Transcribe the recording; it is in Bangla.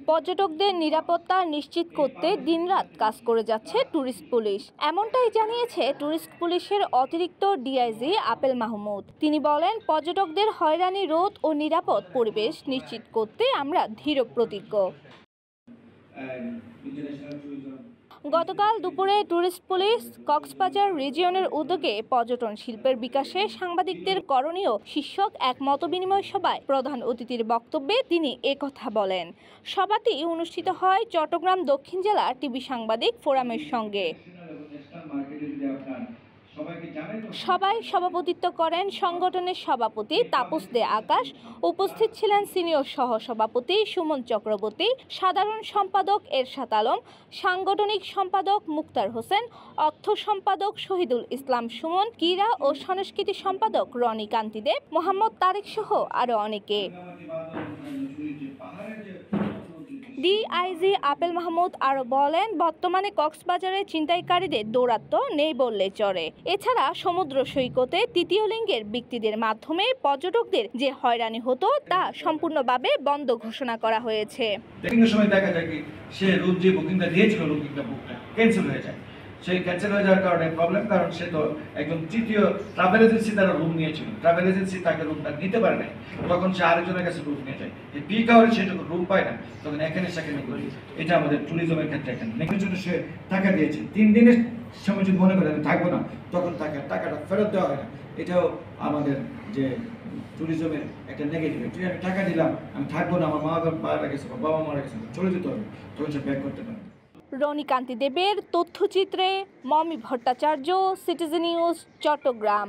পর্যটকদের নিরাপত্তা নিশ্চিত করতে দিনরাত কাজ করে যাচ্ছে ট্যুরিস্ট পুলিশ। এমনটাই জানিয়েছে ট্যুরিস্ট পুলিশের অতিরিক্ত ডিআইজি আপেল মাহমুদ। তিনি বলেন, পর্যটকদের হয়রানি রোধ ও নিরাপদ পরিবেশ নিশ্চিত করতে আমরা দৃঢ় প্রতিজ্ঞ। গতকাল দুপুরে ট্যুরিস্ট পুলিশ কক্সবাজার রিজিয়নের উদ্যোগে পর্যটন শিল্পের বিকাশে সাংবাদিকদের করণীয় শীর্ষক এক মতবিনিময় সভায় প্রধান অতিথির বক্তব্যে তিনি একথা বলেন। সভাটি অনুষ্ঠিত হয় চট্টগ্রাম দক্ষিণ জেলা টিভি সাংবাদিক ফোরামের সঙ্গে। সভায় সভাপতিত্ব করেন সংগঠনের সভাপতি তাপস দে আকাশ, উপস্থিত ছিলেন সিনিয়র সহসভাপতি সুমন চক্রবর্তী, সাধারণ সম্পাদক এরশাদ আলম, সাংগঠনিক সম্পাদক মুক্তার হোসেন, অর্থ সম্পাদক শহীদুল ইসলাম সুমন, ক্রীড়া ও সংস্কৃতি সম্পাদক রনি কান্তি দেব, মোহাম্মদ তারেক সহ আরো অনেকে। ডিআইজি আপেল মাহমুদ আরো বলেন, বর্তমানে কক্সবাজারে ছিনতাইকারীদের দৌরাত্ম্য নেই বললে চলে। এছাড়া সমুদ্র সৈকতে তৃতীয় লিঙ্গের ব্যক্তিদের মাধ্যমে পর্যটকদের যে হয়রানি হতো তা সম্পূর্ণভাবে বন্ধ ঘোষণা করা হয়েছে। সময় দেখা যায় কি সে রুম যে বুকিংটা দিয়েছিল বুকটা ক্যান্সেল হয়ে যায়। সেই ক্যান্সেল হয়ে যাওয়ার কারণে প্রবলেম, কারণ সে তো একজন তৃতীয় ট্রাভেল এজেন্সি তারা রুম নিয়েছিল, ট্রাভেল এজেন্সি তাকে রুমটা নিতে পারে নাই, তখন সে আরেকজনের কাছে রুম নিয়ে যায়। এই পিক আওয়ারে সে যখন রুম পায় না তখন এখানে সেখানে করি। এটা আমাদের ট্যুরিজমের ক্ষেত্রে এখানে নেকের জন্য সে টাকা দিয়েছে, 3 দিনের সময় যদি মনে করে আমি থাকবো না তখন তাকে টাকাটা ফেরত দেওয়া হয় না। এটাও আমাদের যে ট্যুরিজমের একটা নেগেটিভ। আমি টাকা দিলাম, আমি থাকবো না, আমার মা মারা গেছে বা বাবা মারা গেছে, চলে যেতে হবে, তখন সে ব্যাক করতে পারে। রনি কান্তি দেবের তথ্যচিত্রে মমি ভট্টাচার্য, সিটিজেন নিউজ, চট্টগ্রাম।